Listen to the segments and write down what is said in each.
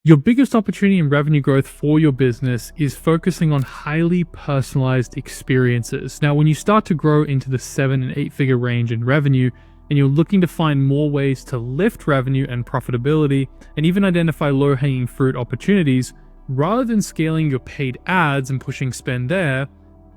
Your biggest opportunity in revenue growth for your business is focusing on highly personalized experiences. Now, when you start to grow into the 7 and 8 figure range in revenue, and you're looking to find more ways to lift revenue and profitability, and even identify low hanging fruit opportunities, rather than scaling your paid ads and pushing spend there,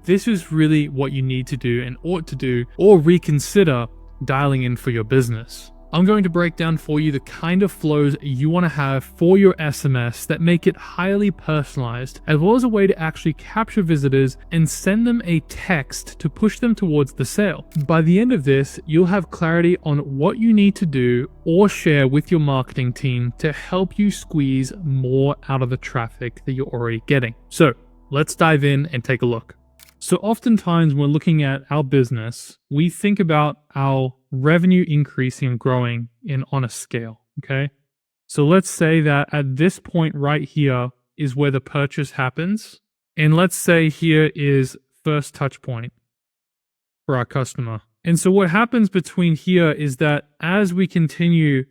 this is really what you need to do and ought to do, or reconsider dialing in for your business. I'm going to break down for you the kind of flows you want to have for your SMS that make it highly personalized, as well as a way to actually capture visitors and send them a text to push them towards the sale. By the end of this, you'll have clarity on what you need to do or share with your marketing team to help you squeeze more out of the traffic that you're already getting. So let's dive in and take a look. So oftentimes when we're looking at our business, we think about our revenue increasing and growing on a scale, okay? So let's say that at this point right here is where the purchase happens. And let's say here is first touch point for our customer. And so what happens between here is that as we continue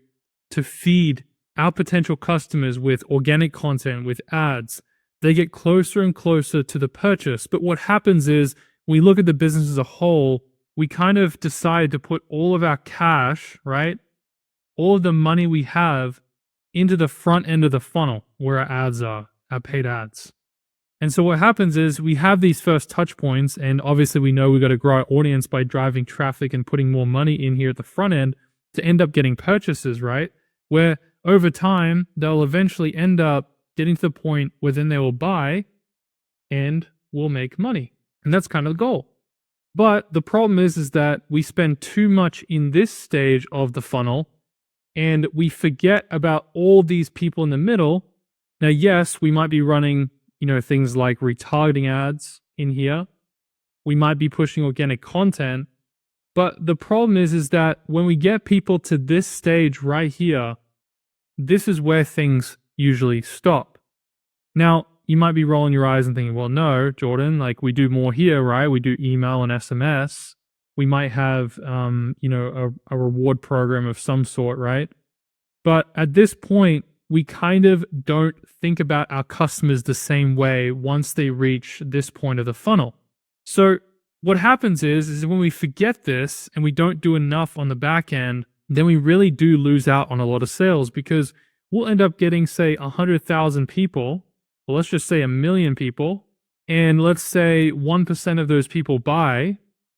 to feed our potential customers with organic content, with ads, they get closer and closer to the purchase. But what happens is we look at the business as a whole, we kind of decide to put all of our cash, right? All of the money we have into the front end of the funnel where our ads are, our paid ads. And so what happens is we have these first touch points, and obviously we know we've got to grow our audience by driving traffic and putting more money in here at the front end to end up getting purchases, right? Where over time, they'll eventually end up getting to the point where then they will buy and will make money. And that's kind of the goal. But the problem is that we spend too much in this stage of the funnel and we forget about all these people in the middle. Now, yes, we might be running, things like retargeting ads in here. We might be pushing organic content. But the problem is that when we get people to this stage right here, this is where things usually stop. Now, you might be rolling your eyes and thinking, well, no, Jordan, like we do more here, right? We do email and SMS. We might have, a reward program of some sort, right? But at this point, we kind of don't think about our customers the same way once they reach this point of the funnel. So what happens is when we forget this and we don't do enough on the back end, then we really do lose out on a lot of sales, because we'll end up getting, say, 100,000 people. Well, let's just say 1 million people. And let's say 1% of those people buy,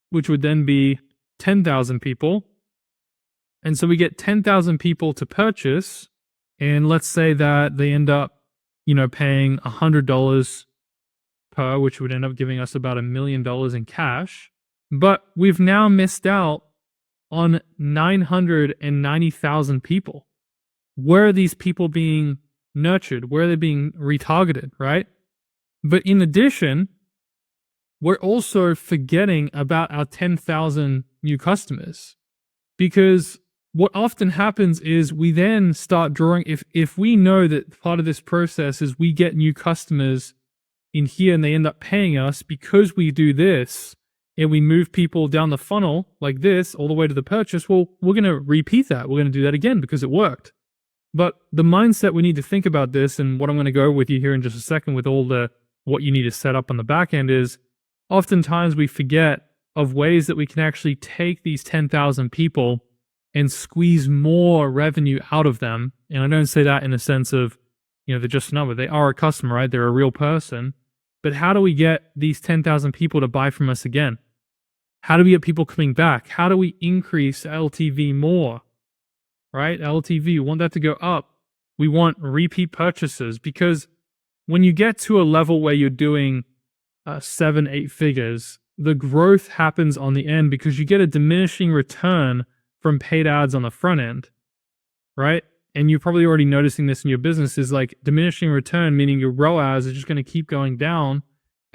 which would then be 10,000 people. And so we get 10,000 people to purchase. And let's say that they end up, paying $100 per, which would end up giving us about $1 million in cash. But we've now missed out on 990,000 people. Where are these people being nurtured? Where are they being retargeted, right? But in addition, we're also forgetting about our 10,000 new customers, because what often happens is we then start drawing, if we know that part of this process is we get new customers in here and they end up paying us because we do this, and we move people down the funnel like this all the way to the purchase, well, we're going to repeat that. We're going to do that again because it worked. But the mindset we need to think about this, and what I'm going to go with you here in just a second with all the what you need to set up on the back end, is oftentimes we forget of ways that we can actually take these 10,000 people and squeeze more revenue out of them. And I don't say that in a sense of, they're just a number. They are a customer, right? They're a real person. But how do we get these 10,000 people to buy from us again? How do we get people coming back? How do we increase LTV more? Right? LTV, we want that to go up. We want repeat purchases, because when you get to a level where you're doing 7, 8 figures, the growth happens on the end because you get a diminishing return from paid ads on the front end, right? And you're probably already noticing this in your business, is like diminishing return, meaning your ROAS is just going to keep going down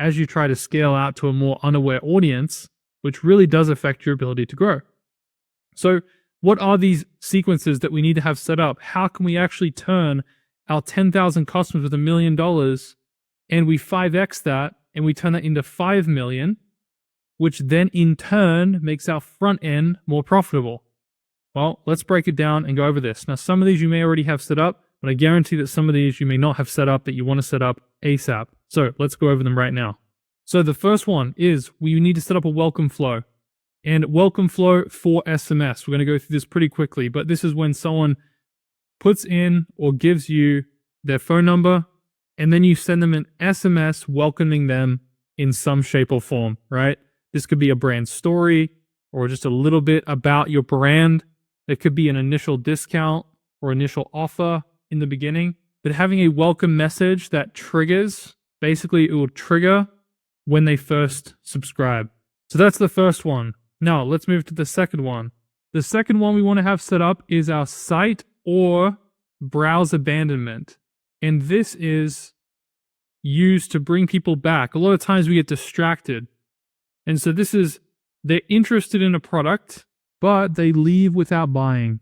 as you try to scale out to a more unaware audience, which really does affect your ability to grow. So what are these sequences that we need to have set up? How can we actually turn our 10,000 customers with $1 million and we 5x that and we turn that into 5 million, which then in turn makes our front end more profitable? Well, let's break it down and go over this. Now, some of these you may already have set up, but I guarantee that some of these you may not have set up that you want to set up ASAP. So let's go over them right now. So the first one is we need to set up a welcome flow. And welcome flow for SMS. We're going to go through this pretty quickly, but this is when someone puts in or gives you their phone number, and then you send them an SMS welcoming them in some shape or form, right? This could be a brand story or just a little bit about your brand. It could be an initial discount or initial offer in the beginning, but having a welcome message that triggers, basically it will trigger when they first subscribe. So that's the first one. Now let's move to the second one. The second one we want to have set up is our site or browse abandonment. And this is used to bring people back. A lot of times we get distracted. And so this is, they're interested in a product, but they leave without buying.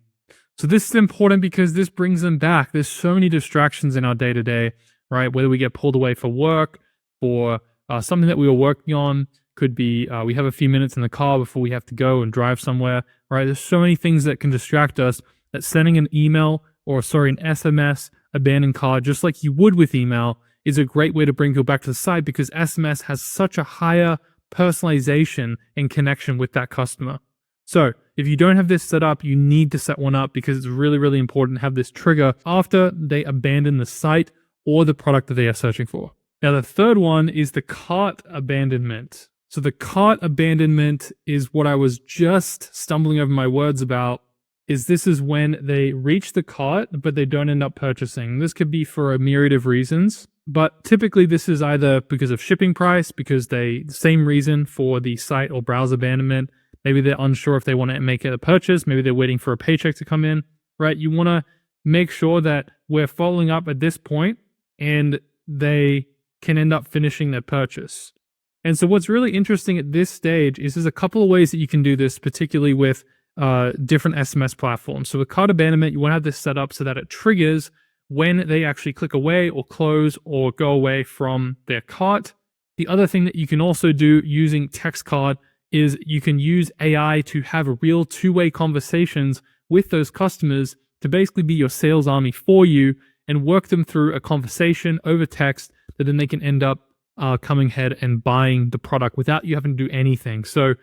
So this is important because this brings them back. There's so many distractions in our day-to-day, right? Whether we get pulled away for work, for something that we were working on, could be we have a few minutes in the car before we have to go and drive somewhere, right? There's so many things that can distract us that sending an email or an SMS abandoned cart, just like you would with email, is a great way to bring people back to the site because SMS has such a higher personalization and connection with that customer. So if you don't have this set up, you need to set one up because it's really, really important to have this trigger after they abandon the site or the product that they are searching for. Now, the third one is the cart abandonment. So the cart abandonment is what I was just stumbling over my words about. This is when they reach the cart, but they don't end up purchasing. This could be for a myriad of reasons, but typically this is either because of shipping price, because same reason for the site or browse abandonment. Maybe they're unsure if they want to make it a purchase. Maybe they're waiting for a paycheck to come in, right? You want to make sure that we're following up at this point and they can end up finishing their purchase. And so what's really interesting at this stage is there's a couple of ways that you can do this, particularly with different SMS platforms. So with cart abandonment, you want to have this set up so that it triggers when they actually click away or close or go away from their cart. The other thing that you can also do using TxtCart is you can use AI to have real two-way conversations with those customers to basically be your sales army for you and work them through a conversation over text that then they can end up coming ahead and buying the product without you having to do anything. So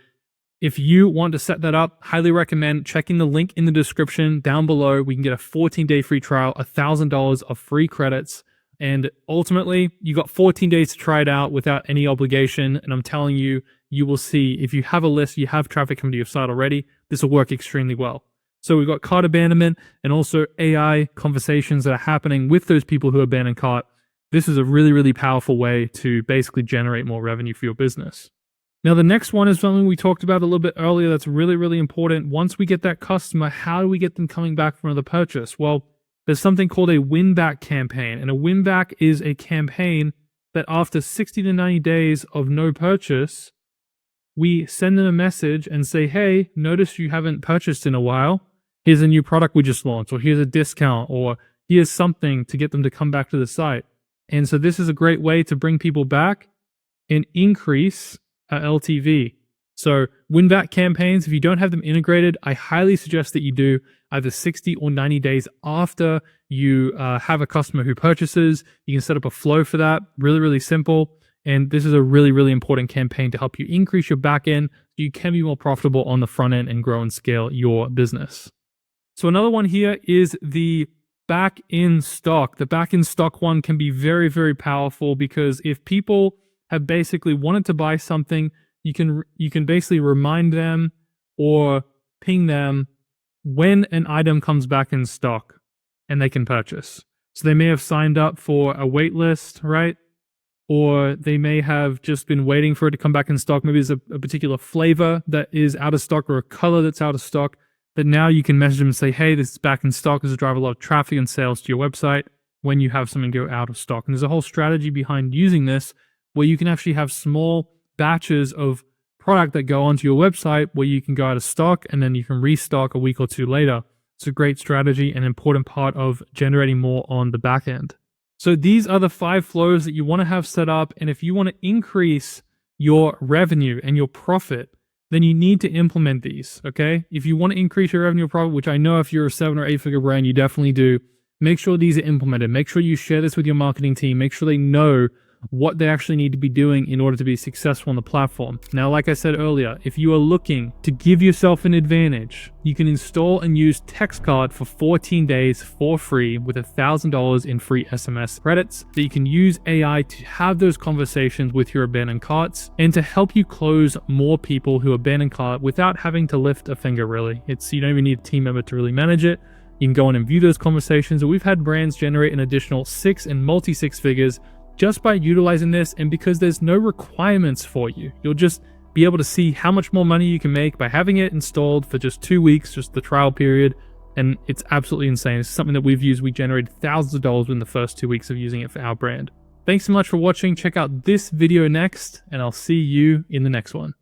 if you want to set that up, highly recommend checking the link in the description down below. We can get a 14-day free trial, $1,000 of free credits. And ultimately, you got 14 days to try it out without any obligation. And I'm telling you, you will see if you have a list, you have traffic coming to your site already, this will work extremely well. So we've got cart abandonment and also AI conversations that are happening with those people who abandon cart. This is a really, really powerful way to basically generate more revenue for your business. Now, the next one is something we talked about a little bit earlier that's really, really important. Once we get that customer, how do we get them coming back for another purchase? Well, there's something called a win-back campaign. And a win-back is a campaign that after 60 to 90 days of no purchase, we send them a message and say, hey, notice you haven't purchased in a while. Here's a new product we just launched, or here's a discount, or here's something to get them to come back to the site. And so this is a great way to bring people back and increase LTV. So win-back campaigns, if you don't have them integrated, I highly suggest that you do either 60 or 90 days after you have a customer who purchases. You can set up a flow for that. Really, really simple. And this is a really, really important campaign to help you increase your back end so you can be more profitable on the front end and grow and scale your business. So another one here is the back in stock. The back in stock one can be very, very powerful because if people have basically wanted to buy something, you can basically remind them or ping them when an item comes back in stock and they can purchase. So they may have signed up for a wait list, right? Or they may have just been waiting for it to come back in stock. Maybe there's a particular flavor that is out of stock or a color that's out of stock. But now you can message them and say, hey, this is back in stock. This will drive a lot of traffic and sales to your website when you have something go out of stock. And there's a whole strategy behind using this where you can actually have small batches of product that go onto your website where you can go out of stock and then you can restock a week or two later. It's a great strategy and an important part of generating more on the back end. So these are the 5 flows that you want to have set up. And if you want to increase your revenue and your profit, then you need to implement these, okay? If you want to increase your revenue or profit, which I know if you're a 7 or 8 figure brand, you definitely do, Make sure these are implemented. Make sure you share this with your marketing team. Make sure they know what they actually need to be doing in order to be successful on the platform. Now, like I said earlier, if you are looking to give yourself an advantage, you can install and use TxtCart for 14 days for free with $1,000 in free SMS credits that you can use AI to have those conversations with your abandoned carts and to help you close more people who abandon cart without having to lift a finger, really. You don't even need a team member to really manage it. You can go in and view those conversations. And we've had brands generate an additional 6 and multi-six figures just by utilizing this, and because there's no requirements for you. You'll just be able to see how much more money you can make by having it installed for just 2 weeks, just the trial period, and it's absolutely insane. It's something that we've used. We generated thousands of dollars in the first 2 weeks of using it for our brand. Thanks so much for watching. Check out this video next, and I'll see you in the next one.